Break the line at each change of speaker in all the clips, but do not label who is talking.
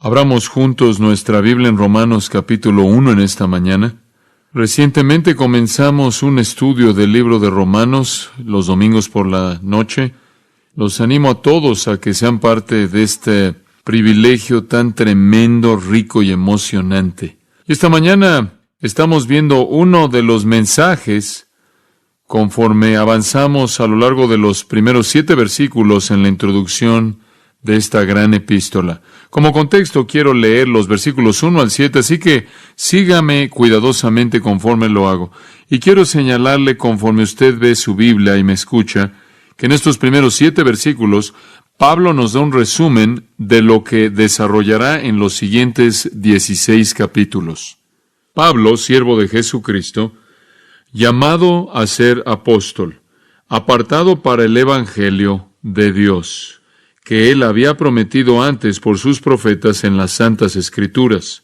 Abramos juntos nuestra Biblia en Romanos capítulo 1 en esta mañana. Recientemente comenzamos un estudio del libro de Romanos los domingos por la noche. Los animo a todos a que sean parte de este privilegio tan tremendo, rico y emocionante. Esta mañana estamos viendo uno de los mensajes conforme avanzamos a lo largo de los primeros 7 versículos en la introducción de esta gran epístola. Como contexto quiero leer los versículos 1 al 7, así que sígame cuidadosamente conforme lo hago. Y quiero señalarle, conforme usted ve su Biblia y me escucha, que en estos primeros 7 versículos, Pablo nos da un resumen de lo que desarrollará en los siguientes 16 capítulos. Pablo, siervo de Jesucristo, llamado a ser apóstol, apartado para el Evangelio de Dios, que él había prometido antes por sus profetas en las Santas Escrituras,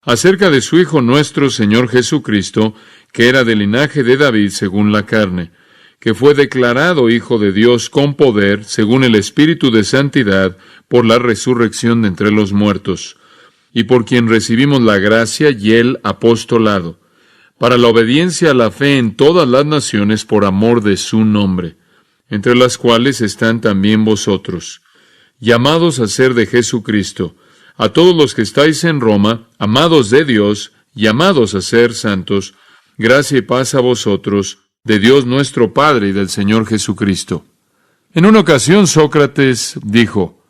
acerca de su Hijo nuestro Señor Jesucristo, que era del linaje de David según la carne, que fue declarado Hijo de Dios con poder, según el Espíritu de Santidad, por la resurrección de entre los muertos, y por quien recibimos la gracia y el apostolado, para la obediencia a la fe en todas las naciones por amor de su nombre, entre las cuales están también vosotros, llamados a ser de Jesucristo, a todos los que estáis en Roma, amados de Dios, llamados a ser santos, gracia y paz a vosotros, de Dios nuestro Padre y del Señor Jesucristo. En una ocasión Sócrates dijo,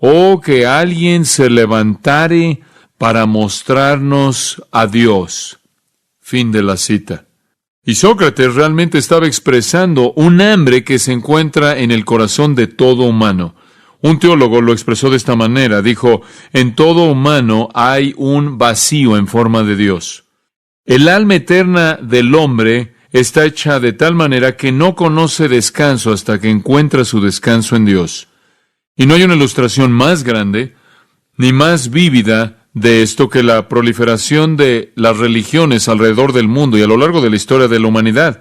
«Oh, que alguien se levantare para mostrarnos a Dios». Fin de la cita. Y Sócrates realmente estaba expresando un hambre que se encuentra en el corazón de todo humano. Un teólogo lo expresó de esta manera, dijo, en todo humano hay un vacío en forma de Dios. El alma eterna del hombre está hecha de tal manera que no conoce descanso hasta que encuentra su descanso en Dios. Y no hay una ilustración más grande, ni más vívida de esto que la proliferación de las religiones alrededor del mundo y a lo largo de la historia de la humanidad.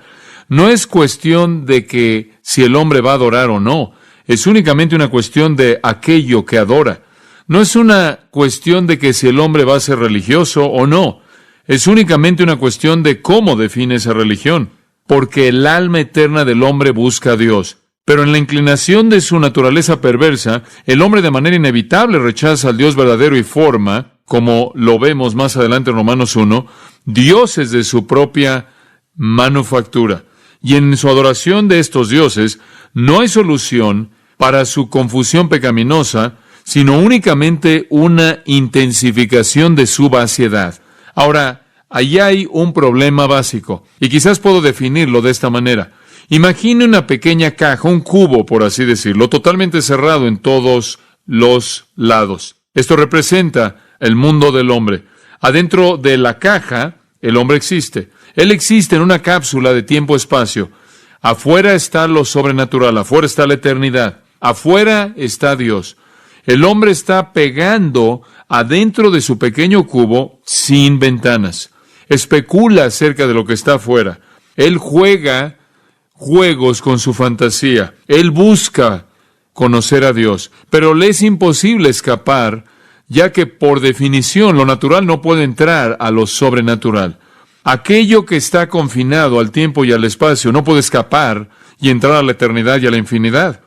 No es cuestión de que si el hombre va a adorar o no, es únicamente una cuestión de aquello que adora. No es una cuestión de que si el hombre va a ser religioso o no. Es únicamente una cuestión de cómo define esa religión. Porque el alma eterna del hombre busca a Dios. Pero en la inclinación de su naturaleza perversa, el hombre de manera inevitable rechaza al Dios verdadero y forma, como lo vemos más adelante en Romanos 1, dioses de su propia manufactura. Y en su adoración de estos dioses, no hay solución para su confusión pecaminosa, sino únicamente una intensificación de su vaciedad. Ahora, ahí hay un problema básico, y quizás puedo definirlo de esta manera. Imagine una pequeña caja, un cubo, por así decirlo, totalmente cerrado en todos los lados. Esto representa el mundo del hombre. Adentro de la caja, el hombre existe. Él existe en una cápsula de tiempo-espacio. Afuera está lo sobrenatural, afuera está la eternidad, afuera está Dios. El hombre está pegando adentro de su pequeño cubo sin ventanas. Especula acerca de lo que está afuera. Él juega juegos con su fantasía. Él busca conocer a Dios, pero le es imposible escapar, ya que por definición lo natural no puede entrar a lo sobrenatural. Aquello que está confinado al tiempo y al espacio no puede escapar y entrar a la eternidad y a la infinidad.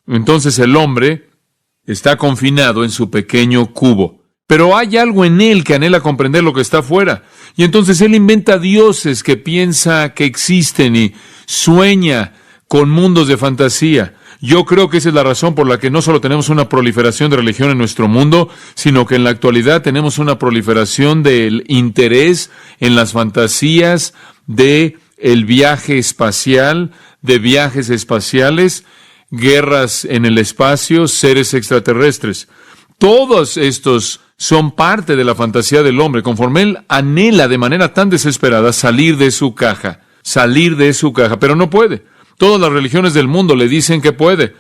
Entonces el hombre está confinado en su pequeño cubo. Pero hay algo en él que anhela comprender lo que está afuera. Y entonces él inventa dioses que piensa que existen y sueña con mundos de fantasía. Yo creo que esa es la razón por la que no solo tenemos una proliferación de religión en nuestro mundo, sino que en la actualidad tenemos una proliferación del interés en las fantasías de el viaje espacial, de viajes espaciales, guerras en el espacio, seres extraterrestres. Todos estos son parte de la fantasía del hombre, conforme él anhela de manera tan desesperada salir de su caja, pero no puede. Todas las religiones del mundo le dicen que puede.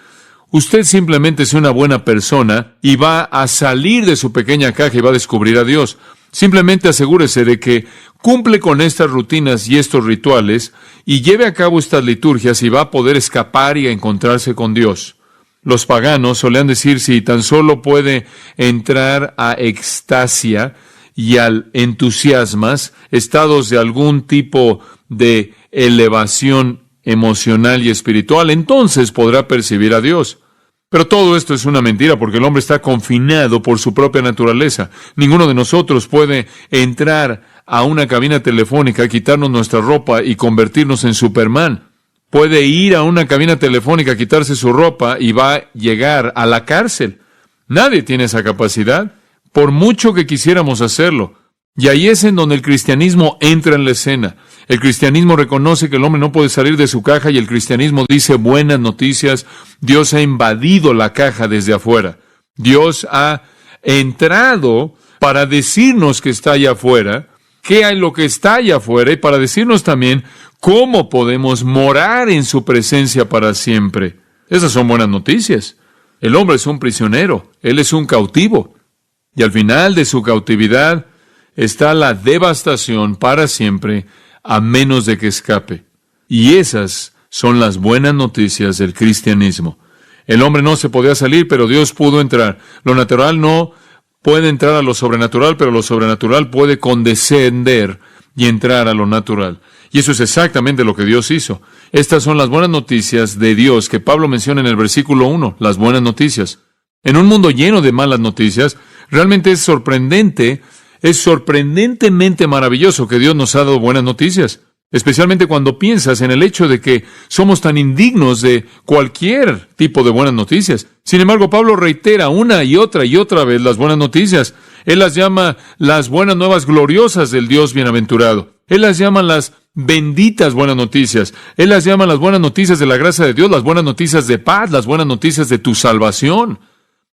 Usted simplemente es una buena persona y va a salir de su pequeña caja y va a descubrir a Dios. Simplemente asegúrese de que cumple con estas rutinas y estos rituales y lleve a cabo estas liturgias y va a poder escapar y a encontrarse con Dios. Los paganos solían decir si tan solo puede entrar a extasia y al entusiasmas, estados de algún tipo de elevación emocional y espiritual, entonces podrá percibir a Dios. Pero todo esto es una mentira porque el hombre está confinado por su propia naturaleza. Ninguno de nosotros puede entrar a una cabina telefónica, quitarnos nuestra ropa y convertirnos en Superman. Puede ir a una cabina telefónica, quitarse su ropa y va a llegar a la cárcel. Nadie tiene esa capacidad, por mucho que quisiéramos hacerlo. Y ahí es en donde el cristianismo entra en la escena. El cristianismo reconoce que el hombre no puede salir de su caja y el cristianismo dice buenas noticias. Dios ha invadido la caja desde afuera. Dios ha entrado para decirnos que está allá afuera, qué hay lo que está allá afuera y para decirnos también cómo podemos morar en su presencia para siempre. Esas son buenas noticias. El hombre es un prisionero, él es un cautivo. Y al final de su cautividad está la devastación para siempre, a menos de que escape. Y esas son las buenas noticias del cristianismo. El hombre no se podía salir, pero Dios pudo entrar. Lo natural no puede entrar a lo sobrenatural, pero lo sobrenatural puede condescender y entrar a lo natural. Y eso es exactamente lo que Dios hizo. Estas son las buenas noticias de Dios que Pablo menciona en el versículo 1, las buenas noticias. En un mundo lleno de malas noticias, realmente es sorprendentemente maravilloso que Dios nos ha dado buenas noticias, especialmente cuando piensas en el hecho de que somos tan indignos de cualquier tipo de buenas noticias. Sin embargo, Pablo reitera una y otra vez las buenas noticias. Él las llama las buenas nuevas gloriosas del Dios bienaventurado. Él las llama las benditas buenas noticias. Él las llama las buenas noticias de la gracia de Dios, las buenas noticias de paz, las buenas noticias de tu salvación.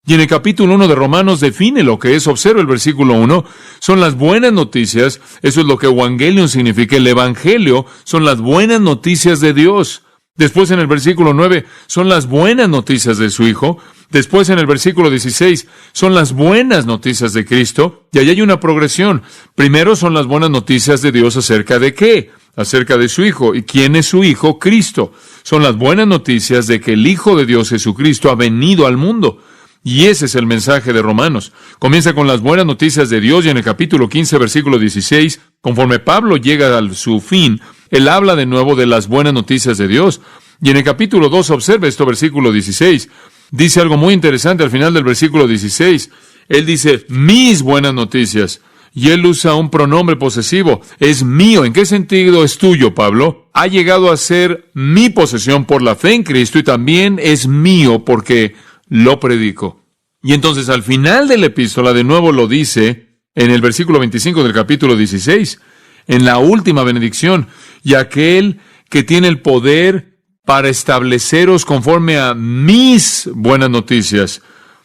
Y en el capítulo 1 de Romanos define lo que es. Observa el versículo 1. Son las buenas noticias. Eso es lo que Evangelion significa. El Evangelio son las buenas noticias de Dios. Después en el versículo 9 son las buenas noticias de su Hijo. Después en el versículo 16 son las buenas noticias de Cristo. Y ahí hay una progresión. Primero son las buenas noticias de Dios acerca de ¿qué? Acerca de su Hijo. ¿Y quién es su Hijo? Cristo. Son las buenas noticias de que el Hijo de Dios, Jesucristo, ha venido al mundo. Y ese es el mensaje de Romanos. Comienza con las buenas noticias de Dios y en el capítulo 15, versículo 16, conforme Pablo llega a su fin, él habla de nuevo de las buenas noticias de Dios. Y en el capítulo 2, observa esto, versículo 16, dice algo muy interesante al final del versículo 16. Él dice, mis buenas noticias. Y él usa un pronombre posesivo. Es mío. ¿En qué sentido es tuyo, Pablo? Ha llegado a ser mi posesión por la fe en Cristo y también es mío porque lo predico. Y entonces al final de la epístola de nuevo lo dice en el versículo 25 del capítulo 16, en la última benedicción, y aquel que tiene el poder para estableceros conforme a mis buenas noticias.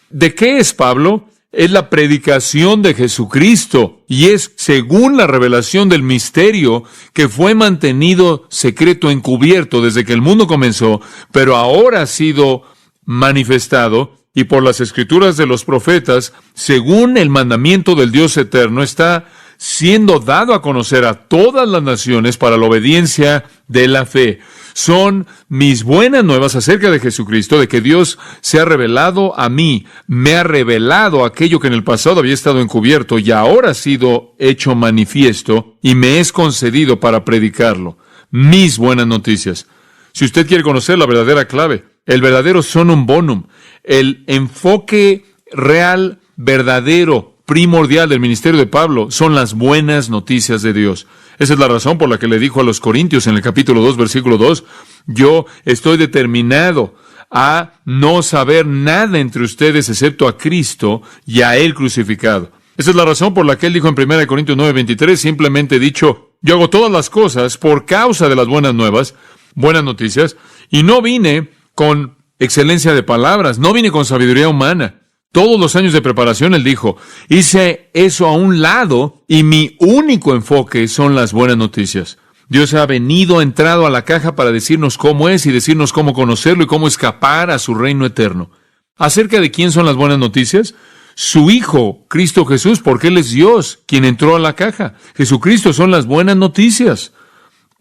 ¿De qué es, Pablo? Es la predicación de Jesucristo y es según la revelación del misterio que fue mantenido secreto, encubierto desde que el mundo comenzó, pero ahora ha sido manifestado y por las escrituras de los profetas, según el mandamiento del Dios eterno, está siendo dado a conocer a todas las naciones para la obediencia de la fe. Son mis buenas nuevas acerca de Jesucristo, de que Dios se ha revelado a mí, me ha revelado aquello que en el pasado había estado encubierto y ahora ha sido hecho manifiesto y me es concedido para predicarlo. Mis buenas noticias. Si usted quiere conocer la verdadera clave, el verdadero sonum bonum, el enfoque real, verdadero, primordial del ministerio de Pablo son las buenas noticias de Dios. Esa es la razón por la que le dijo a los Corintios en el capítulo 2, versículo 2, yo estoy determinado a no saber nada entre ustedes excepto a Cristo y a Él crucificado. Esa es la razón por la que él dijo en 1 Corintios 9, 23, simplemente dicho, yo hago todas las cosas por causa de las buenas nuevas, buenas noticias, y no vine con excelencia de palabras, no vine con sabiduría humana. Todos los años de preparación, él dijo, hice eso a un lado y mi único enfoque son las buenas noticias. Dios ha entrado a la caja para decirnos cómo es y decirnos cómo conocerlo y cómo escapar a su reino eterno. ¿Acerca de quién son las buenas noticias? Su Hijo, Cristo Jesús, porque Él es Dios, quien entró a la caja. Jesucristo son las buenas noticias.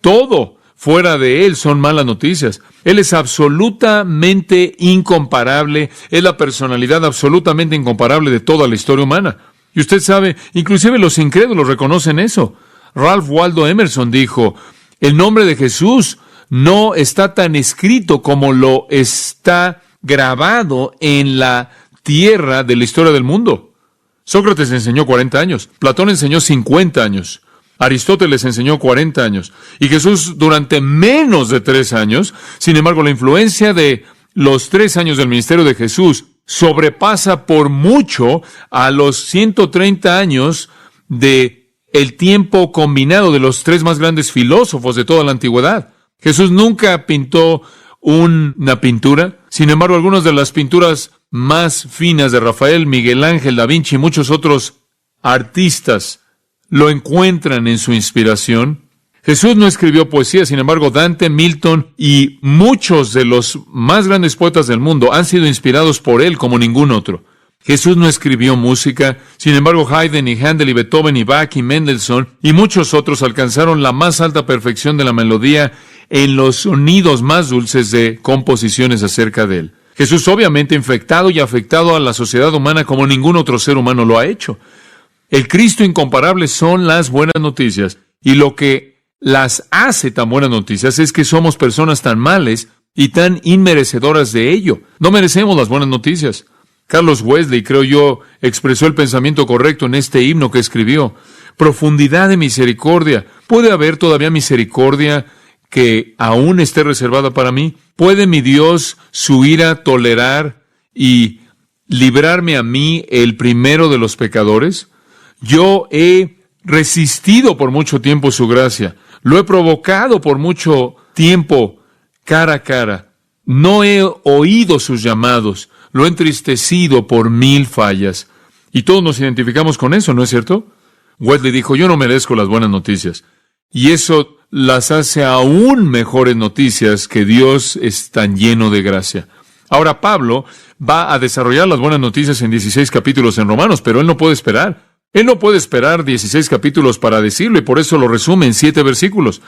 Todo fuera de Él son malas noticias. Él es absolutamente incomparable, es la personalidad absolutamente incomparable de toda la historia humana. Y usted sabe, inclusive los incrédulos reconocen eso. Ralph Waldo Emerson dijo, el nombre de Jesús no está tan escrito como lo está grabado en la tierra de la historia del mundo. Sócrates enseñó 40 años, Platón enseñó 50 años, Aristóteles enseñó 40 años, y Jesús durante menos de 3 años. Sin embargo, la influencia de los 3 años del ministerio de Jesús sobrepasa por mucho a los 130 años de el tiempo combinado de los 3 más grandes filósofos de toda la antigüedad. Jesús nunca pintó una pintura. Sin embargo, algunas de las pinturas más finas de Rafael, Miguel Ángel, Da Vinci y muchos otros artistas lo encuentran en su inspiración. Jesús no escribió poesía, sin embargo, Dante, Milton y muchos de los más grandes poetas del mundo han sido inspirados por él como ningún otro. Jesús no escribió música, sin embargo, Haydn y Handel y Beethoven y Bach y Mendelssohn y muchos otros alcanzaron la más alta perfección de la melodía en los sonidos más dulces de composiciones acerca de él. Jesús obviamente infectado y afectado a la sociedad humana como ningún otro ser humano lo ha hecho. El Cristo incomparable son las buenas noticias, y lo que las hace tan buenas noticias es que somos personas tan males y tan inmerecedoras de ello. No merecemos las buenas noticias. Carlos Wesley, creo yo, expresó el pensamiento correcto en este himno que escribió. Profundidad de misericordia. ¿Puede haber todavía misericordia que aún esté reservada para mí? ¿Puede mi Dios su ira tolerar y librarme a mí, el primero de los pecadores? Yo he resistido por mucho tiempo su gracia. Lo he provocado por mucho tiempo cara a cara. No he oído sus llamados. Lo he entristecido por 1000 fallas. Y todos nos identificamos con eso, ¿no es cierto? Wesley dijo, yo no merezco las buenas noticias. Y eso las hace aún mejores noticias, que Dios es tan lleno de gracia. Ahora Pablo va a desarrollar las buenas noticias en 16 capítulos en Romanos, pero él no puede esperar. Él no puede esperar 16 capítulos para decirlo, y por eso lo resume en 7 versículos.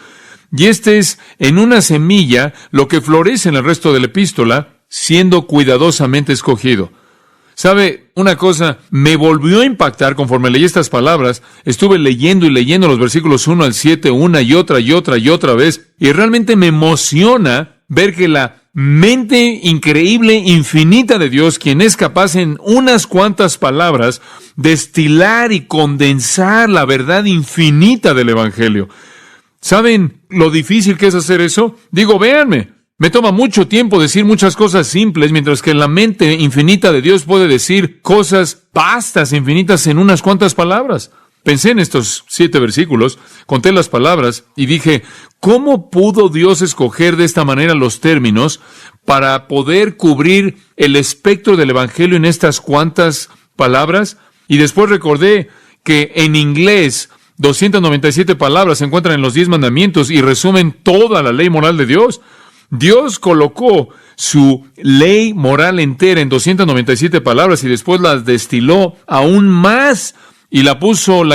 Y este es, en una semilla, lo que florece en el resto de la epístola, siendo cuidadosamente escogido. ¿Sabe una cosa? Me volvió a impactar conforme leí estas palabras. Estuve leyendo y leyendo los versículos 1 al 7 una y otra vez, y realmente me emociona ver que la mente increíble, infinita de Dios, quien es capaz en unas cuantas palabras destilar y condensar la verdad infinita del Evangelio. ¿Saben lo difícil que es hacer eso? Digo, véanme, me toma mucho tiempo decir muchas cosas simples, mientras que la mente infinita de Dios puede decir cosas vastas, infinitas en unas cuantas palabras. Pensé en estos 7 versículos, conté las palabras y dije, ¿cómo pudo Dios escoger de esta manera los términos para poder cubrir el espectro del Evangelio en estas cuantas palabras? Y después recordé que en inglés 297 palabras se encuentran en los 10 mandamientos y resumen toda la ley moral de Dios. Dios colocó su ley moral entera en 297 palabras y después las destiló aún más y la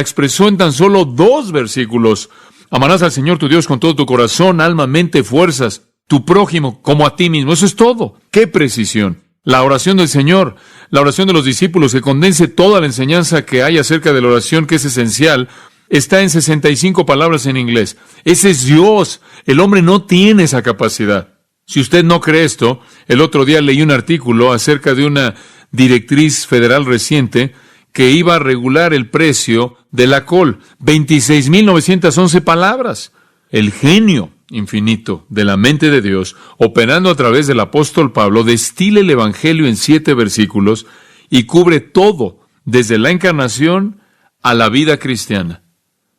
expresó en tan solo 2 versículos. Amarás al Señor tu Dios con todo tu corazón, alma, mente, fuerzas, tu prójimo como a ti mismo. Eso es todo. ¡Qué precisión! La oración del Señor, la oración de los discípulos, que condense toda la enseñanza que hay acerca de la oración, que es esencial, está en 65 palabras en inglés. Ese es Dios. El hombre no tiene esa capacidad. Si usted no cree esto, el otro día leí un artículo acerca de una directriz federal reciente que iba a regular el precio de la col. 26,911 palabras. El genio infinito de la mente de Dios, operando a través del apóstol Pablo, destila el Evangelio en 7 versículos y cubre todo, desde la encarnación a la vida cristiana.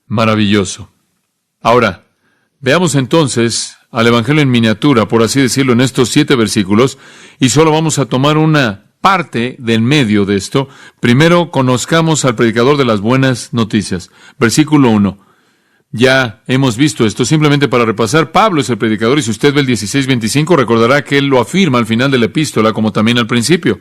Maravilloso. Ahora, veamos entonces al Evangelio en miniatura, por así decirlo, en estos 7 versículos, y solo vamos a tomar una parte del medio de esto. Primero, conozcamos al predicador de las buenas noticias. Versículo 1. Ya hemos visto esto, simplemente para repasar, Pablo es el predicador, y si usted ve el 16:25, recordará que él lo afirma al final de la epístola, como también al principio.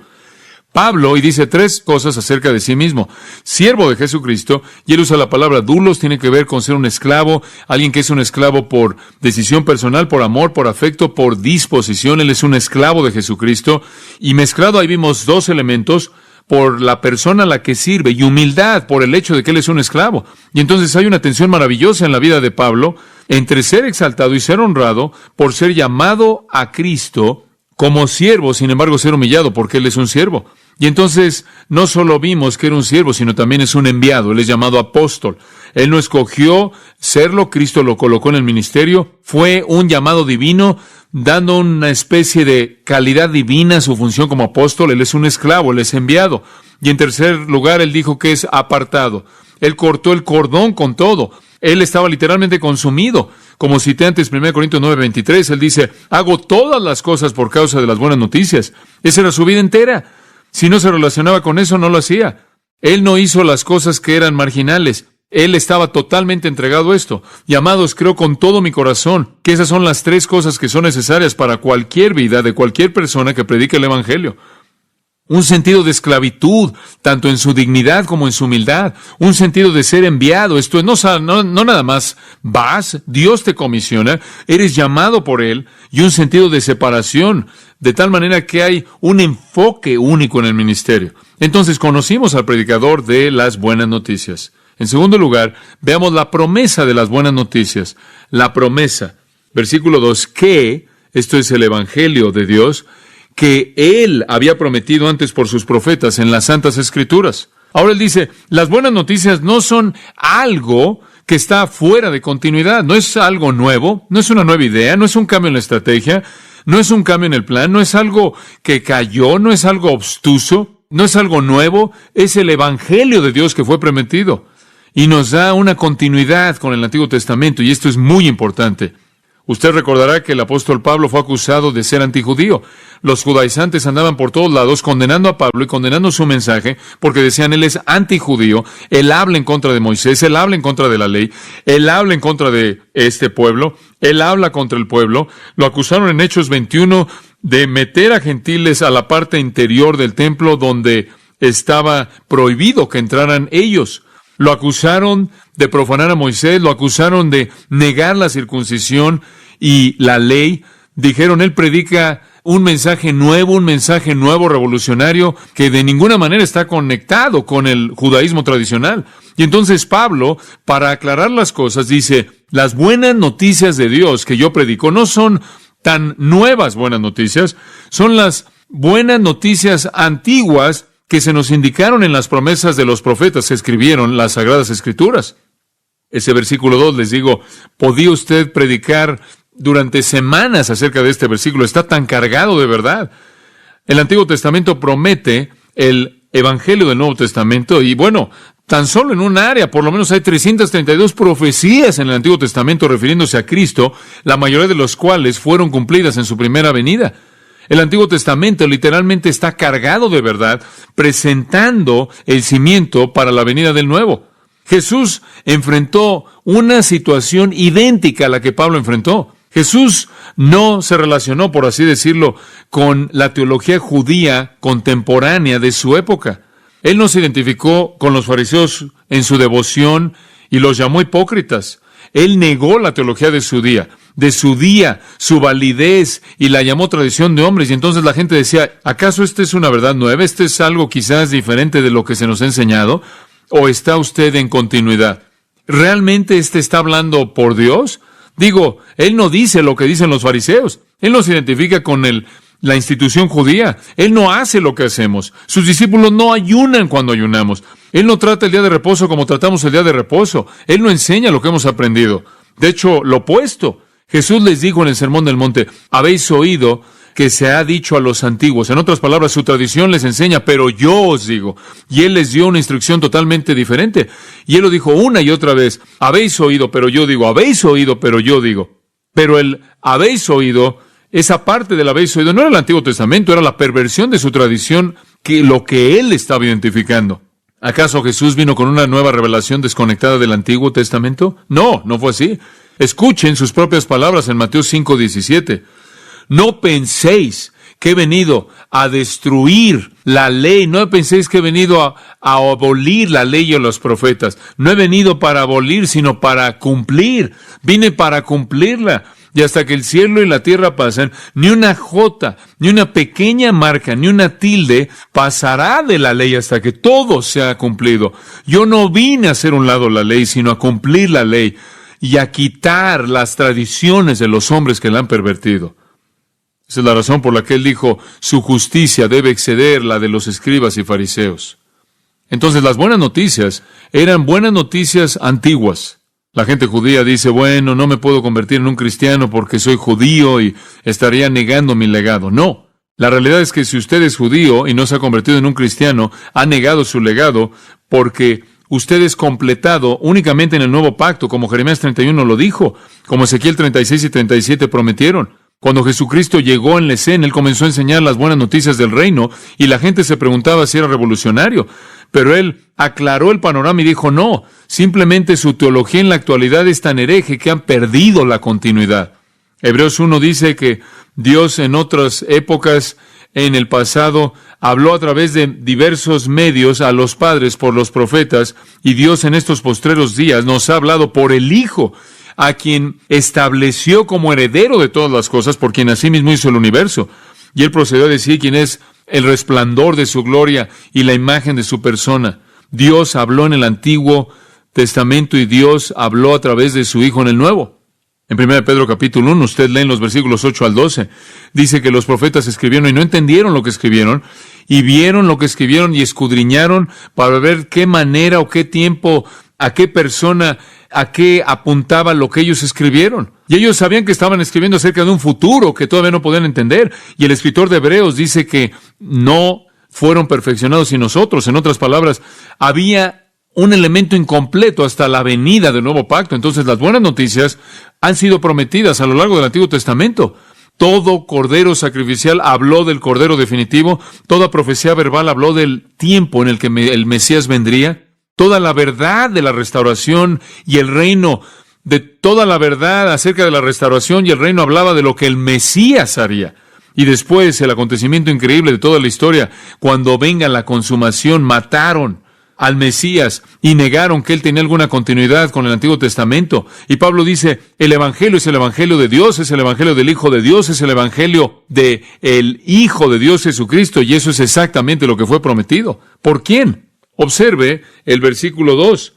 Pablo, y dice tres cosas acerca de sí mismo: siervo de Jesucristo, y él usa la palabra doulos, tiene que ver con ser un esclavo, alguien que es un esclavo por decisión personal, por amor, por afecto, por disposición. Él es un esclavo de Jesucristo, y mezclado ahí vimos dos elementos: por la persona a la que sirve, y humildad por el hecho de que él es un esclavo. Y entonces hay una tensión maravillosa en la vida de Pablo entre ser exaltado y ser honrado por ser llamado a Cristo como siervo, sin embargo ser humillado porque él es un siervo. Y entonces no solo vimos que era un siervo, sino también es un enviado. Él es llamado apóstol. Él no escogió serlo, Cristo lo colocó en el ministerio. Fue un llamado divino, dando una especie de calidad divina a su función como apóstol. Él es un esclavo, él es enviado. Y en tercer lugar, él dijo que es apartado. Él cortó el cordón con todo. Él estaba literalmente consumido. Como cité antes, 1 Corintios 9:23, él dice: hago todas las cosas por causa de las buenas noticias. Esa era su vida entera. Si no se relacionaba con eso, no lo hacía. Él no hizo las cosas que eran marginales. Él estaba totalmente entregado a esto. Y amados, creo con todo mi corazón que esas son las tres cosas que son necesarias para cualquier vida de cualquier persona que predique el Evangelio. Un sentido de esclavitud, tanto en su dignidad como en su humildad. Un sentido de ser enviado. Esto no nada más vas, Dios te comisiona, eres llamado por Él. Y un sentido de separación, de tal manera que hay un enfoque único en el ministerio. Entonces conocimos al predicador de las buenas noticias. En segundo lugar, veamos la promesa de las buenas noticias. La promesa. Versículo 2, que, esto es el Evangelio de Dios, que Él había prometido antes por sus profetas en las Santas Escrituras. Ahora Él dice, las buenas noticias no son algo que está fuera de continuidad, no es algo nuevo, no es una nueva idea, no es un cambio en la estrategia, no es un cambio en el plan, no es algo que cayó, no es algo obstuso, no es algo nuevo, es el Evangelio de Dios que fue prometido. Y nos da una continuidad con el Antiguo Testamento, y esto es muy importante. Usted recordará que el apóstol Pablo fue acusado de ser antijudío. Los judaizantes andaban por todos lados condenando a Pablo y condenando su mensaje porque decían, él es antijudío, él habla en contra de Moisés, él habla en contra de la ley, él habla en contra de este pueblo, él habla contra el pueblo. Lo acusaron en Hechos 21 de meter a gentiles a la parte interior del templo donde estaba prohibido que entraran ellos. Lo acusaron de profanar a Moisés, lo acusaron de negar la circuncisión y la ley. Dijeron, él predica un mensaje nuevo, revolucionario, que de ninguna manera está conectado con el judaísmo tradicional. Y entonces Pablo, para aclarar las cosas, dice, las buenas noticias de Dios que yo predico no son tan nuevas buenas noticias, son las buenas noticias antiguas que se nos indicaron en las promesas de los profetas que escribieron las Sagradas Escrituras. Ese versículo 2, les digo, podía usted predicar durante semanas acerca de este versículo, está tan cargado de verdad. El Antiguo Testamento promete el Evangelio del Nuevo Testamento, y bueno, tan solo en un área, por lo menos hay 332 profecías en el Antiguo Testamento refiriéndose a Cristo, la mayoría de los cuales fueron cumplidas en su primera venida. El Antiguo Testamento literalmente está cargado de verdad, presentando el cimiento para la venida del Nuevo. Jesús enfrentó una situación idéntica a la que Pablo enfrentó. Jesús no se relacionó, por así decirlo, con la teología judía contemporánea de su época. Él no se identificó con los fariseos en su devoción y los llamó hipócritas. Él negó la teología de su día, su validez, y la llamó tradición de hombres. Y entonces la gente decía, ¿acaso esta es una verdad nueva? ¿Este es algo quizás diferente de lo que se nos ha enseñado? ¿O está usted en continuidad? ¿Realmente está hablando por Dios? Digo, él no dice lo que dicen los fariseos. Él no se identifica con la institución judía. Él no hace lo que hacemos. Sus discípulos no ayunan cuando ayunamos. Él no trata el día de reposo como tratamos el día de reposo. Él no enseña lo que hemos aprendido. De hecho, lo opuesto. Jesús les dijo en el Sermón del Monte, habéis oído que se ha dicho a los antiguos. En otras palabras, su tradición les enseña, pero yo os digo. Y Él les dio una instrucción totalmente diferente. Y Él lo dijo una y otra vez, habéis oído, pero yo digo, habéis oído, pero yo digo. Pero el habéis oído, esa parte del habéis oído, no era el Antiguo Testamento, era la perversión de su tradición, lo que Él estaba identificando. ¿Acaso Jesús vino con una nueva revelación desconectada del Antiguo Testamento? No, no fue así. Escuchen sus propias palabras en Mateo 5:17. No penséis que he venido a destruir la ley. No penséis que he venido a abolir la ley o los profetas. No he venido para abolir, sino para cumplir. Vine para cumplirla. Y hasta que el cielo y la tierra pasen, ni una jota, ni una pequeña marca, ni una tilde pasará de la ley hasta que todo sea cumplido. Yo no vine a hacer un lado la ley, sino a cumplir la ley y a quitar las tradiciones de los hombres que la han pervertido. Esa es la razón por la que él dijo, su justicia debe exceder la de los escribas y fariseos. Entonces las buenas noticias eran buenas noticias antiguas. La gente judía dice, bueno, no me puedo convertir en un cristiano porque soy judío y estaría negando mi legado. No, la realidad es que si usted es judío y no se ha convertido en un cristiano, ha negado su legado porque usted es completado únicamente en el nuevo pacto, como Jeremías 31 lo dijo, como Ezequiel 36 y 37 prometieron. Cuando Jesucristo llegó en la escena, Él comenzó a enseñar las buenas noticias del reino y la gente se preguntaba si era revolucionario. Pero Él aclaró el panorama y dijo, no, simplemente su teología en la actualidad es tan hereje que han perdido la continuidad. Hebreos 1 dice que Dios en otras épocas, en el pasado, habló a través de diversos medios a los padres por los profetas, y Dios en estos postreros días nos ha hablado por el Hijo, a quien estableció como heredero de todas las cosas, por quien asimismo hizo el universo. Y Él procedió a decir quién es el resplandor de su gloria y la imagen de su persona. Dios habló en el Antiguo Testamento y Dios habló a través de su Hijo en el Nuevo. En 1 Pedro capítulo 1, usted lee en los versículos 8 al 12, dice que los profetas escribieron y no entendieron lo que escribieron, y vieron lo que escribieron y escudriñaron para ver qué manera o qué tiempo, a qué persona, a qué apuntaba lo que ellos escribieron. Y ellos sabían que estaban escribiendo acerca de un futuro que todavía no podían entender. Y el escritor de Hebreos dice que no fueron perfeccionados sin nosotros. En otras palabras, había un elemento incompleto hasta la venida del nuevo pacto. Entonces, las buenas noticias han sido prometidas a lo largo del Antiguo Testamento. Todo cordero sacrificial habló del cordero definitivo. Toda profecía verbal habló del tiempo en el que el Mesías vendría. Toda la verdad de la restauración y el reino, de toda la verdad acerca de la restauración y el reino hablaba de lo que el Mesías haría. Y después, el acontecimiento increíble de toda la historia, cuando venga la consumación, mataron al Mesías y negaron que él tenía alguna continuidad con el Antiguo Testamento. Y Pablo dice, el Evangelio es el Evangelio de Dios, es el Evangelio del Hijo de Dios, es el Evangelio del Hijo de Dios Jesucristo, y eso es exactamente lo que fue prometido. ¿Por quién? Observe el versículo 2.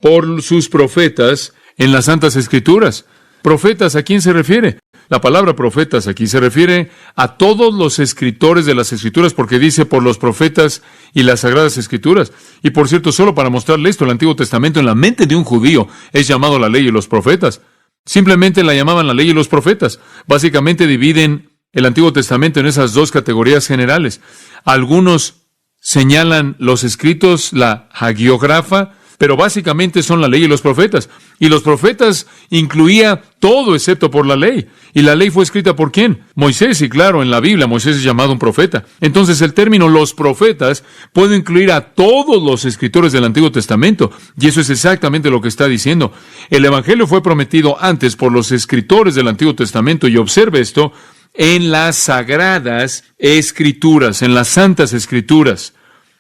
Por sus profetas en las Santas Escrituras. ¿Profetas a quién se refiere? La palabra profetas aquí se refiere a todos los escritores de las Escrituras, porque dice por los profetas y las Sagradas Escrituras. Y por cierto, solo para mostrarle esto, el Antiguo Testamento en la mente de un judío es llamado la ley y los profetas. Simplemente la llamaban la ley y los profetas. Básicamente dividen el Antiguo Testamento en esas dos categorías generales. Algunos señalan los escritos, la hagiógrafa, pero básicamente son la ley y los profetas. Y los profetas incluía todo excepto por la ley. ¿Y la ley fue escrita por quién? Moisés, y claro, en la Biblia Moisés es llamado un profeta. Entonces el término los profetas puede incluir a todos los escritores del Antiguo Testamento. Y eso es exactamente lo que está diciendo. El Evangelio fue prometido antes por los escritores del Antiguo Testamento. Y observe esto, en las Sagradas Escrituras, en las Santas Escrituras.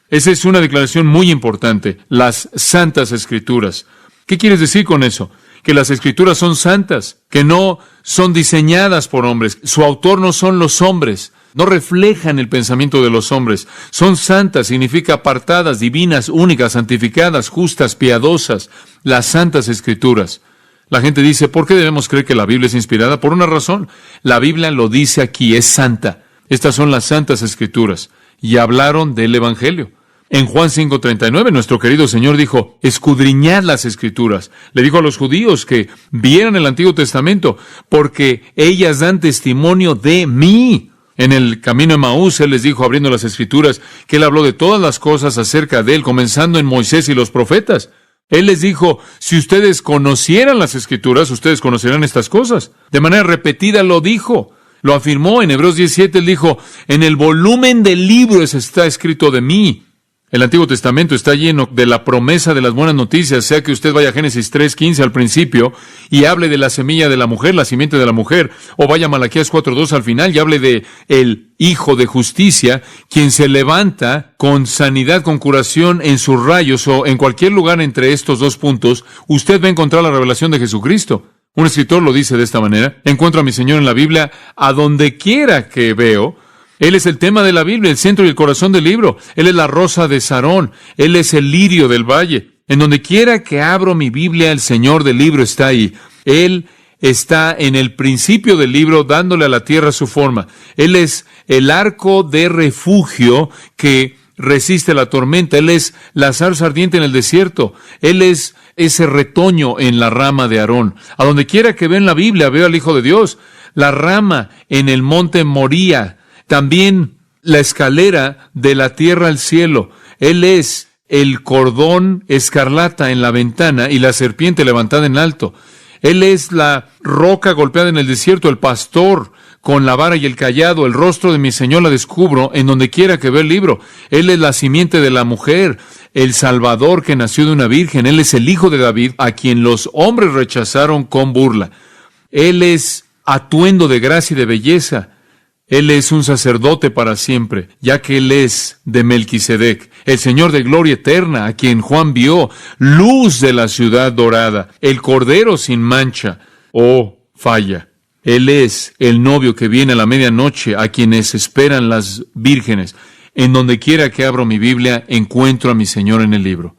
Esa es una declaración muy importante, las Santas Escrituras. ¿Qué quieres decir con eso? Que las Escrituras son santas, que no son diseñadas por hombres. Su autor no son los hombres, no reflejan el pensamiento de los hombres. Son santas, significa apartadas, divinas, únicas, santificadas, justas, piadosas. Las Santas Escrituras. La gente dice, ¿por qué debemos creer que la Biblia es inspirada? Por una razón. La Biblia lo dice aquí, es santa. Estas son las Santas Escrituras. Y hablaron del Evangelio. En Juan 5:39, nuestro querido Señor dijo, escudriñad las Escrituras. Le dijo a los judíos que vieran el Antiguo Testamento, porque ellas dan testimonio de mí. En el camino de Emaús, Él les dijo, abriendo las Escrituras, que Él habló de todas las cosas acerca de Él, comenzando en Moisés y los profetas. Él les dijo, si ustedes conocieran las Escrituras, ustedes conocerán estas cosas. De manera repetida lo dijo. Lo afirmó en Hebreos 17, Él dijo, en el volumen del libro está escrito de mí. El Antiguo Testamento está lleno de la promesa de las buenas noticias, sea que usted vaya a Génesis 3:15 al principio y hable de la semilla de la mujer, la simiente de la mujer, o vaya a Malaquías 4:2 al final y hable de el Hijo de Justicia, quien se levanta con sanidad, con curación en sus rayos, o en cualquier lugar entre estos dos puntos, usted va a encontrar la revelación de Jesucristo. Un escritor lo dice de esta manera: encuentro a mi Señor en la Biblia a donde quiera que veo. Él es el tema de la Biblia, el centro y el corazón del libro. Él es la rosa de Sarón. Él es el lirio del valle. En donde quiera que abro mi Biblia, el Señor del libro está ahí. Él está en el principio del libro, dándole a la tierra su forma. Él es el arco de refugio que resiste la tormenta. Él es la zarza ardiente en el desierto. Él es ese retoño en la rama de Aarón. A donde quiera que veo en la Biblia, veo al Hijo de Dios. La rama en el monte Moría. También la escalera de la tierra al cielo. Él es el cordón escarlata en la ventana y la serpiente levantada en alto. Él es la roca golpeada en el desierto, el pastor con la vara y el cayado. El rostro de mi Señor la descubro en donde quiera que vea el libro. Él es la simiente de la mujer, el Salvador que nació de una virgen. Él es el Hijo de David, a quien los hombres rechazaron con burla. Él es atuendo de gracia y de belleza. Él es un sacerdote para siempre, ya que Él es de Melquisedec, el Señor de gloria eterna, a quien Juan vio, luz de la ciudad dorada, el Cordero sin mancha o falla. Él es el novio que viene a la medianoche, a quienes esperan las vírgenes. En donde quiera que abro mi Biblia, encuentro a mi Señor en el libro.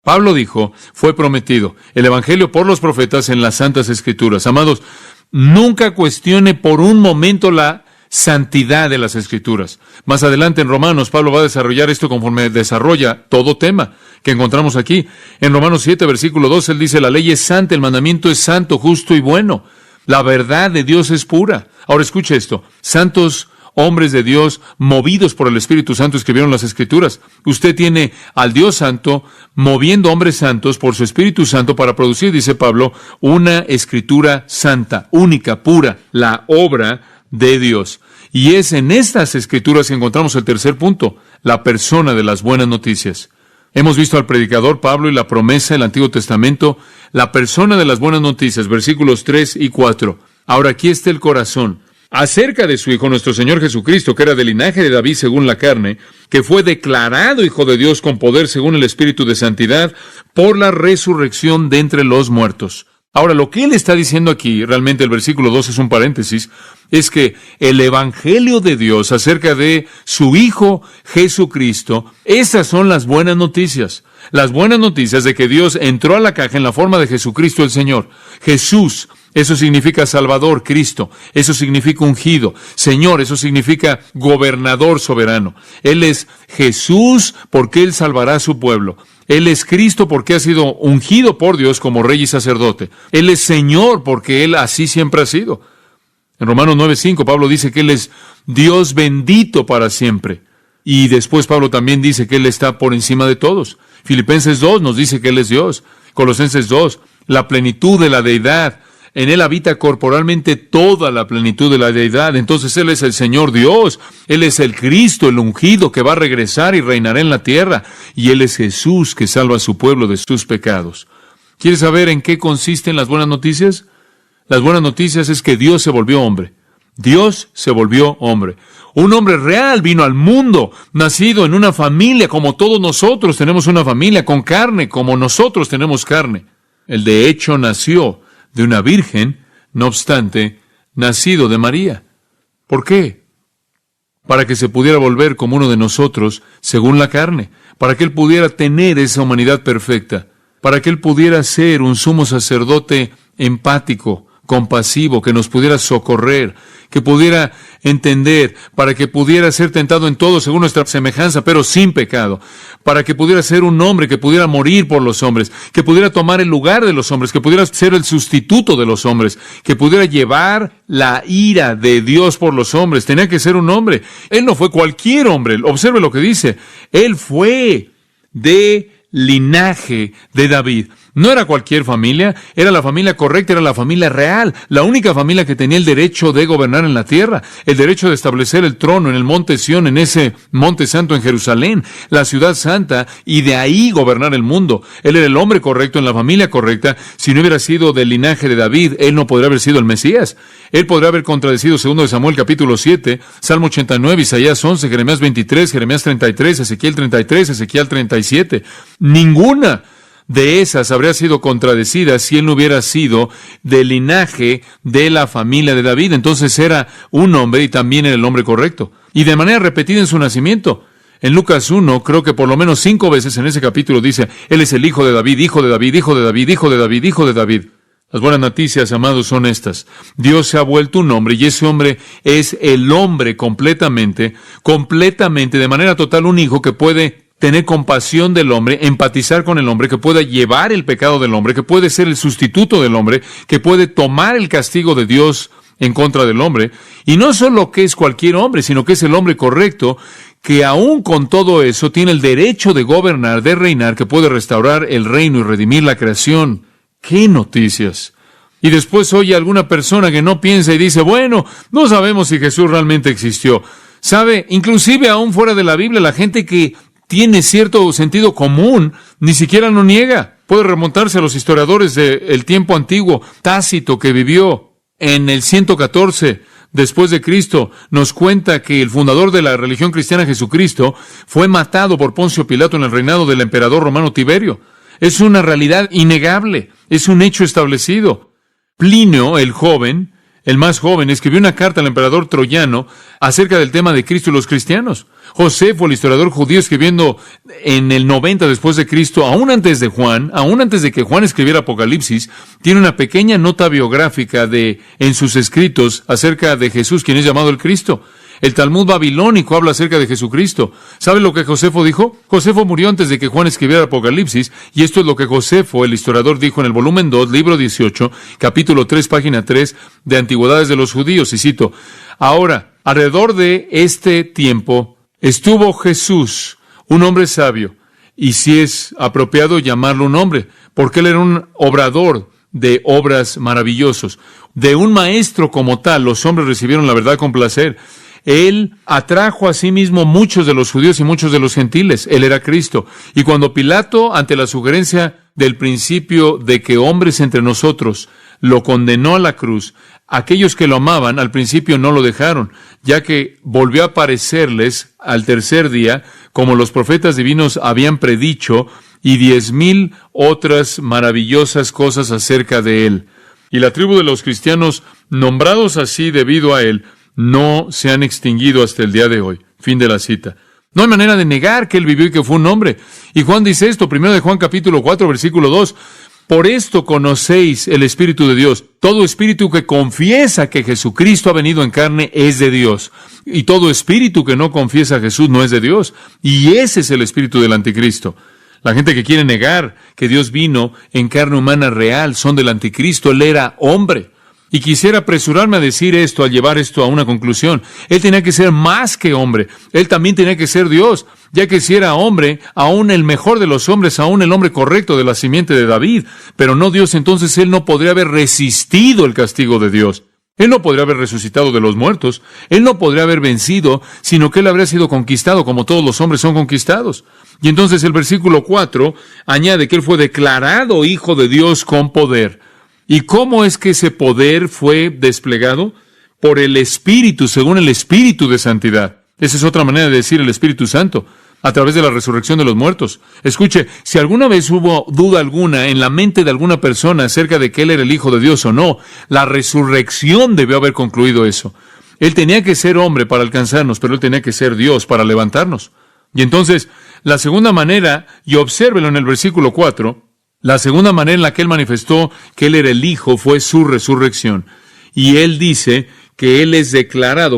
Pablo dijo, fue prometido, el Evangelio por los profetas en las Santas Escrituras. Amados, nunca cuestione por un momento la santidad de las Escrituras. Más adelante en Romanos, Pablo va a desarrollar esto conforme desarrolla todo tema que encontramos aquí. En Romanos 7, versículo 2, él dice, la ley es santa, el mandamiento es santo, justo y bueno. La verdad de Dios es pura. Ahora escuche esto. Santos hombres de Dios, movidos por el Espíritu Santo, escribieron las Escrituras. Usted tiene al Dios Santo moviendo hombres santos por su Espíritu Santo para producir, dice Pablo, una Escritura santa, única, pura, la obra de Dios. Y es en estas Escrituras que encontramos el tercer punto, la persona de las buenas noticias. Hemos visto al predicador Pablo y la promesa del Antiguo Testamento, la persona de las buenas noticias, versículos 3 y 4. Ahora aquí está el corazón. Acerca de su Hijo, nuestro Señor Jesucristo, que era del linaje de David según la carne, que fue declarado Hijo de Dios con poder según el Espíritu de santidad, por la resurrección de entre los muertos. Ahora, lo que él está diciendo aquí, realmente el versículo 2 es un paréntesis, es que el Evangelio de Dios acerca de su Hijo Jesucristo, esas son las buenas noticias. Las buenas noticias de que Dios entró a la caja en la forma de Jesucristo el Señor. Jesús, eso significa Salvador, Cristo. Eso significa ungido. Señor, eso significa gobernador soberano. Él es Jesús porque Él salvará a su pueblo. Él es Cristo porque ha sido ungido por Dios como rey y sacerdote. Él es Señor porque Él así siempre ha sido. En Romanos 9:5 Pablo dice que Él es Dios bendito para siempre. Y después Pablo también dice que Él está por encima de todos. Filipenses 2 nos dice que Él es Dios. Colosenses 2, la plenitud de la deidad. En Él habita corporalmente toda la plenitud de la deidad. Entonces Él es el Señor Dios. Él es el Cristo, el ungido, que va a regresar y reinará en la tierra. Y Él es Jesús, que salva a su pueblo de sus pecados. ¿Quieres saber en qué consisten las buenas noticias? Las buenas noticias es que Dios se volvió hombre. Dios se volvió hombre. Un hombre real vino al mundo, nacido en una familia como todos nosotros tenemos una familia, con carne como nosotros tenemos carne. Él de hecho nació de una virgen, no obstante, nacido de María. ¿Por qué? Para que se pudiera volver como uno de nosotros, según la carne, para que Él pudiera tener esa humanidad perfecta, para que Él pudiera ser un sumo sacerdote empático, compasivo, que nos pudiera socorrer, que pudiera entender, para que pudiera ser tentado en todo según nuestra semejanza, pero sin pecado, para que pudiera ser un hombre que pudiera morir por los hombres, que pudiera tomar el lugar de los hombres, que pudiera ser el sustituto de los hombres, que pudiera llevar la ira de Dios por los hombres. Tenía que ser un hombre. Él no fue cualquier hombre. Observe lo que dice. Él fue de linaje de David. No era cualquier familia, era la familia correcta, era la familia real, la única familia que tenía el derecho de gobernar en la tierra, el derecho de establecer el trono en el monte Sión, en ese monte santo en Jerusalén, la ciudad santa, y de ahí gobernar el mundo. Él era el hombre correcto en la familia correcta. Si no hubiera sido del linaje de David, él no podría haber sido el Mesías. Él podría haber contradecido 2 Samuel capítulo 7, Salmo 89, Isaías 11, Jeremías 23, Jeremías 33, Ezequiel 33, Ezequiel 37. Ninguna de esas habría sido contradecida si él no hubiera sido del linaje de la familia de David. Entonces era un hombre y también era el hombre correcto. Y de manera repetida en su nacimiento. En Lucas 1, creo que por lo menos 5 veces en ese capítulo dice, él es el hijo de David, hijo de David, hijo de David, hijo de David, hijo de David. Las buenas noticias, amados, son estas. Dios se ha vuelto un hombre y ese hombre es el hombre completamente, de manera total, un hijo que puede tener compasión del hombre, empatizar con el hombre, que pueda llevar el pecado del hombre, que puede ser el sustituto del hombre, que puede tomar el castigo de Dios en contra del hombre. Y no solo que es cualquier hombre, sino que es el hombre correcto, que aún con todo eso tiene el derecho de gobernar, de reinar, que puede restaurar el reino y redimir la creación. ¡Qué noticias! Y después oye a alguna persona que no piensa y dice, bueno, no sabemos si Jesús realmente existió. ¿Sabe? Inclusive aún fuera de la Biblia, la gente que tiene cierto sentido común, ni siquiera lo niega. Puede remontarse a los historiadores del tiempo antiguo. Tácito, que vivió en el 114 después de Cristo, nos cuenta que el fundador de la religión cristiana, Jesucristo, fue matado por Poncio Pilato en el reinado del emperador romano Tiberio. Es una realidad innegable, es un hecho establecido. Plinio, el joven, el más joven, escribió una carta al emperador troyano acerca del tema de Cristo y los cristianos. Josefo, el historiador judío, escribiendo en el 90 después de Cristo, aún antes de Juan, aún antes de que Juan escribiera Apocalipsis, tiene una pequeña nota biográfica en sus escritos acerca de Jesús, quien es llamado el Cristo. El Talmud babilónico habla acerca de Jesucristo. ¿Sabe lo que Josefo dijo? Josefo murió antes de que Juan escribiera Apocalipsis, y esto es lo que Josefo, el historiador, dijo en el volumen 2, libro 18, capítulo 3, página 3, de Antigüedades de los Judíos, y cito, ahora, alrededor de este tiempo, estuvo Jesús, un hombre sabio, y si es apropiado llamarlo un hombre, porque él era un obrador de obras maravillosos. De un maestro como tal, los hombres recibieron la verdad con placer. Él atrajo a sí mismo muchos de los judíos y muchos de los gentiles. Él era Cristo. Y cuando Pilato, ante la sugerencia del principio de que hombres entre nosotros, lo condenó a la cruz, aquellos que lo amaban al principio no lo dejaron, ya que volvió a aparecerles al tercer día, como los profetas divinos habían predicho, y 10,000 otras maravillosas cosas acerca de él. Y la tribu de los cristianos, nombrados así debido a él, no se han extinguido hasta el día de hoy. Fin de la cita. No hay manera de negar que él vivió y que fue un hombre. Y Juan dice esto, 1 Juan capítulo 4, versículo 2. Por esto conocéis el Espíritu de Dios. Todo espíritu que confiesa que Jesucristo ha venido en carne es de Dios. Y todo espíritu que no confiesa a Jesús no es de Dios. Y ese es el espíritu del anticristo. La gente que quiere negar que Dios vino en carne humana real son del anticristo. Él era hombre. Y quisiera apresurarme a decir esto, al llevar esto a una conclusión. Él tenía que ser más que hombre. Él también tenía que ser Dios, ya que si era hombre, aún el mejor de los hombres, aún el hombre correcto de la simiente de David, pero no Dios, entonces él no podría haber resistido el castigo de Dios. Él no podría haber resucitado de los muertos. Él no podría haber vencido, sino que él habría sido conquistado como todos los hombres son conquistados. Y entonces el versículo 4 añade que él fue declarado hijo de Dios con poder. ¿Y cómo es que ese poder fue desplegado? Por el Espíritu, según el Espíritu de santidad. Esa es otra manera de decir el Espíritu Santo, a través de la resurrección de los muertos. Escuche, si alguna vez hubo duda alguna en la mente de alguna persona acerca de que él era el Hijo de Dios o no, la resurrección debió haber concluido eso. Él tenía que ser hombre para alcanzarnos, pero él tenía que ser Dios para levantarnos. Y entonces, la segunda manera, y obsérvelo en el versículo 4, la segunda manera en la que él manifestó que él era el Hijo fue su resurrección. Y él dice que él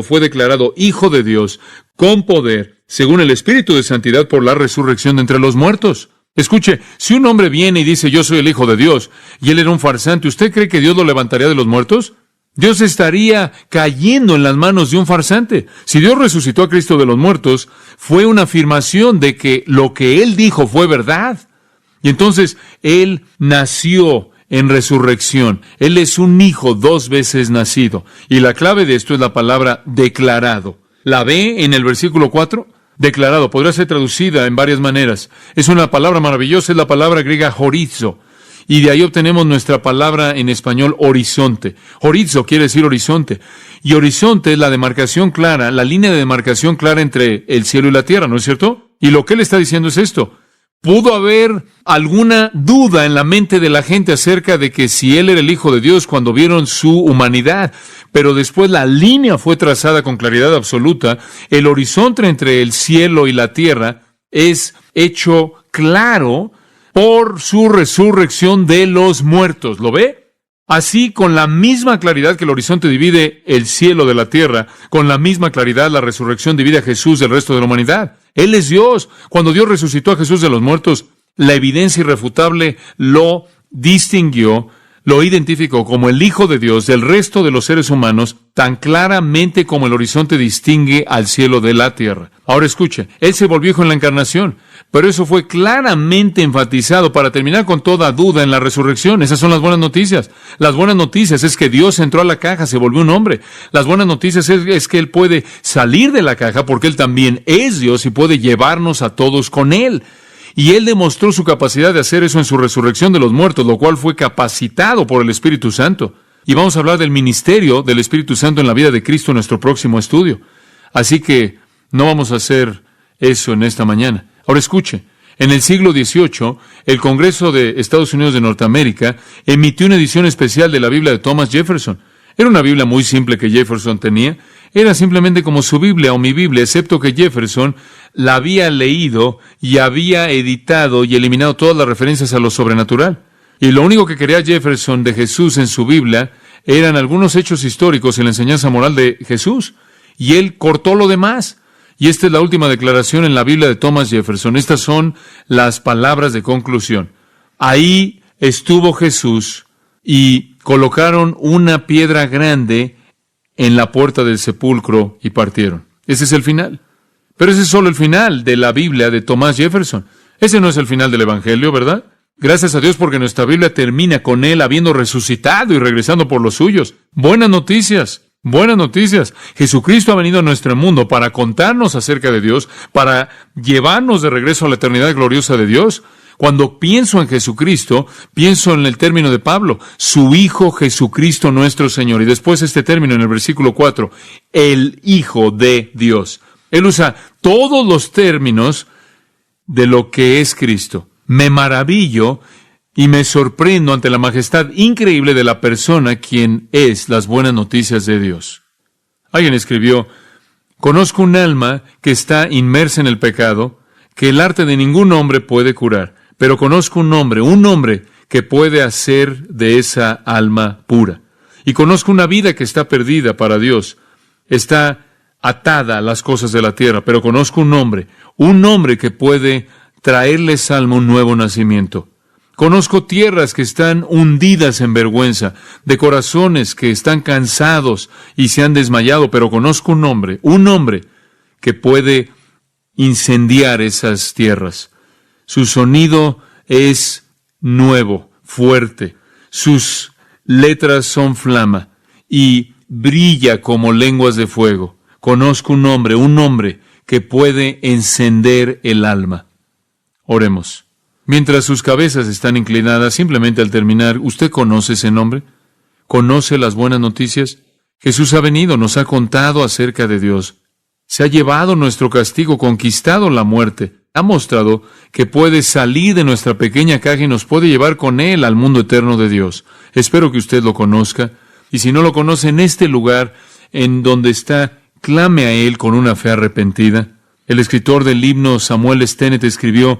fue declarado Hijo de Dios con poder, según el Espíritu de Santidad, por la resurrección de entre los muertos. Escuche, si un hombre viene y dice yo soy el Hijo de Dios, y él era un farsante, ¿usted cree que Dios lo levantaría de los muertos? Dios estaría cayendo en las manos de un farsante. Si Dios resucitó a Cristo de los muertos, fue una afirmación de que lo que él dijo fue verdad. Y entonces Él nació en resurrección. Él es un hijo 2 veces nacido. Y la clave de esto es la palabra declarado. ¿La ve en el versículo 4? Declarado. Podrá ser traducida en varias maneras. Es una palabra maravillosa, es la palabra griega horizo. Y de ahí obtenemos nuestra palabra en español horizonte. Horizo quiere decir horizonte. Y horizonte es la demarcación clara, la línea de demarcación clara entre el cielo y la tierra, ¿no es cierto? Y lo que él está diciendo es esto. ¿Pudo haber alguna duda en la mente de la gente acerca de que si él era el Hijo de Dios cuando vieron su humanidad? Pero después la línea fue trazada con claridad absoluta. El horizonte entre el cielo y la tierra es hecho claro por su resurrección de los muertos. ¿Lo ve? Así, con la misma claridad que el horizonte divide el cielo de la tierra, con la misma claridad la resurrección divide a Jesús del resto de la humanidad. Él es Dios. Cuando Dios resucitó a Jesús de los muertos, la evidencia irrefutable lo distinguió, lo identificó como el Hijo de Dios del resto de los seres humanos, tan claramente como el horizonte distingue al cielo de la tierra. Ahora escuche, Él se volvió hijo en la encarnación, pero eso fue claramente enfatizado para terminar con toda duda en la resurrección. Esas son las buenas noticias. Las buenas noticias es que Dios entró a la caja, se volvió un hombre. Las buenas noticias es que Él puede salir de la caja porque Él también es Dios y puede llevarnos a todos con Él. Y Él demostró su capacidad de hacer eso en su resurrección de los muertos, lo cual fue capacitado por el Espíritu Santo. Y vamos a hablar del ministerio del Espíritu Santo en la vida de Cristo en nuestro próximo estudio. Así que no vamos a hacer eso en esta mañana. Ahora escuche, en el siglo XVIII, el Congreso de Estados Unidos de Norteamérica emitió una edición especial de la Biblia de Thomas Jefferson. Era una Biblia muy simple que Jefferson tenía. Era simplemente como su Biblia o mi Biblia, excepto que Jefferson la había leído y había editado y eliminado todas las referencias a lo sobrenatural. Y lo único que quería Jefferson de Jesús en su Biblia eran algunos hechos históricos y la enseñanza moral de Jesús. Y él cortó lo demás. Y esta es la última declaración en la Biblia de Thomas Jefferson. Estas son las palabras de conclusión. Ahí estuvo Jesús y colocaron una piedra grande en la puerta del sepulcro y partieron. Ese es el final. Pero ese es solo el final de la Biblia de Thomas Jefferson. Ese no es el final del Evangelio, ¿verdad? Gracias a Dios porque nuestra Biblia termina con Él habiendo resucitado y regresando por los suyos. Buenas noticias. Buenas noticias. Jesucristo ha venido a nuestro mundo para contarnos acerca de Dios, para llevarnos de regreso a la eternidad gloriosa de Dios. Cuando pienso en Jesucristo, pienso en el término de Pablo, su Hijo Jesucristo nuestro Señor. Y después este término en el versículo 4, el Hijo de Dios. Él usa todos los términos de lo que es Cristo. Me maravillo y me sorprendo ante la majestad increíble de la persona quien es las buenas noticias de Dios. Alguien escribió, conozco un alma que está inmersa en el pecado, que el arte de ningún hombre puede curar. Pero conozco un hombre que puede hacer de esa alma pura. Y conozco una vida que está perdida para Dios. Está atada a las cosas de la tierra. Pero conozco un hombre que puede traerle esa alma un nuevo nacimiento. Conozco tierras que están hundidas en vergüenza, de corazones que están cansados y se han desmayado. Pero conozco un hombre que puede incendiar esas tierras. Su sonido es nuevo, fuerte. Sus letras son flama y brilla como lenguas de fuego. Conozco un hombre que puede encender el alma. Oremos. Mientras sus cabezas están inclinadas, simplemente al terminar, ¿usted conoce ese nombre? ¿Conoce las buenas noticias? Jesús ha venido, nos ha contado acerca de Dios. Se ha llevado nuestro castigo, conquistado la muerte. Ha mostrado que puede salir de nuestra pequeña caja y nos puede llevar con Él al mundo eterno de Dios. Espero que usted lo conozca. Y si no lo conoce, en este lugar en donde está, clame a Él con una fe arrepentida. El escritor del himno Samuel Stennett escribió,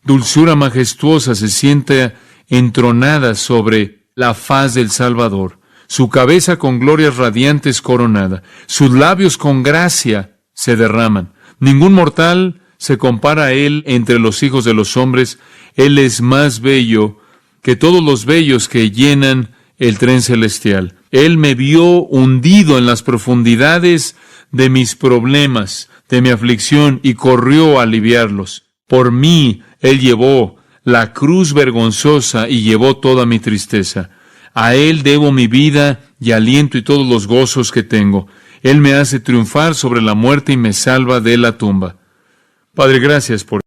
dulzura majestuosa se siente entronada sobre la faz del Salvador. Su cabeza con glorias radiantes coronada. Sus labios con gracia se derraman. Ningún mortal se compara a Él entre los hijos de los hombres. Él es más bello que todos los bellos que llenan el tren celestial. Él me vio hundido en las profundidades de mis problemas, de mi aflicción, y corrió a aliviarlos. Por mí, Él llevó la cruz vergonzosa y llevó toda mi tristeza. A Él debo mi vida y aliento y todos los gozos que tengo. Él me hace triunfar sobre la muerte y me salva de la tumba. Padre, gracias por